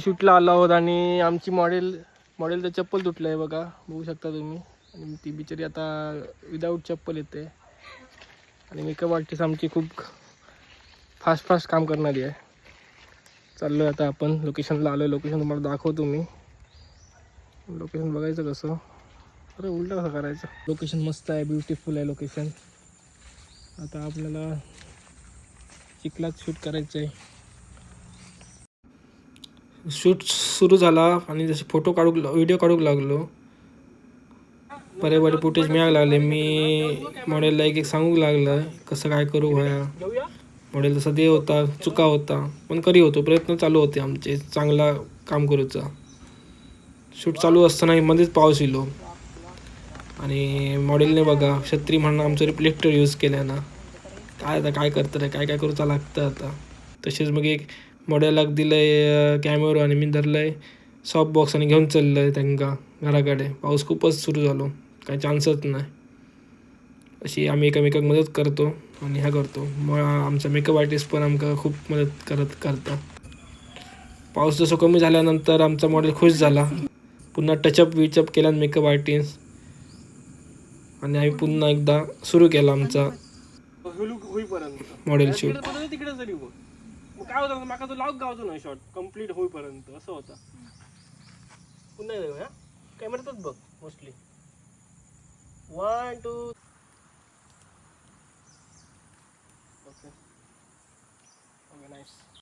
शूटला आलो आहोत आणि आमची मॉडेलचं चप्पल तुटलं आहे बघा, बघू शकता तुम्ही. आणि ती बिचारी आता विदाऊट चप्पल येते. आणि मेकअप आर्टिस्ट आमची खूप फास्ट काम करणारी आहे. चाललो आता आपण लोकेशनला आलो. लोकेशन तुम्हाला दाखवतो मी. लोकेशन बघायचं कसं, अरे उलटं कसं करायचं. लोकेशन मस्त आहे, ब्युटिफुल आहे लोकेशन. आता आपल्याला चिखलात शूट करायचं आहे. शूट सुरू झाला आणि जसे व्हिडिओ काढूक लागलो. बरे फुटेज मिळायला लागले. मी मॉडेलला एक सांगू लागलं कसं काय करू व्हाया. मॉडेल तसा दे होता, चुका होता, पण करी होतो, प्रयत्न चालू होते आमचे चांगला काम करूचा. शूट चालू असताना मध्येच पाऊस येलो आणि मॉडेलने बघा छत्री म्हणून आमचं रिफ्लेक्टर यूज केल्या ना. काय आता काय करतं रे, काय काय करूचा लागतं आता. तसेच मग एक मॉडेलला दिलंय कॅमेरा आणि मी धरलंय सॉफ्ट बॉक्स आणि घेऊन चाललंय त्यांना घराकडे. पाऊस खूपच सुरू झालो, काही चान्सच नाही. अशी आम्ही एकामेकाक मदत करतो आणि ह्या करतो. मग आमचा मेकअप आर्टिस्ट पण आमका खूप मदत करता. पाऊस जसं कमी झाल्यानंतर आमचा मॉडेल खुश झाला. पुन्हा विचअप केला मेकअप आर्टिस्ट आणि आम्ही पुन्हा एकदा सुरू केला आमचा मॉडेल शूट. तिकडे जरी मग काय होतं, माका तो लावूक गावतो ना शॉट कम्प्लीट होईपर्यंत असं होता. पुन्हा कॅमेरातच बघ मोस्टली 1 2. Okay nice.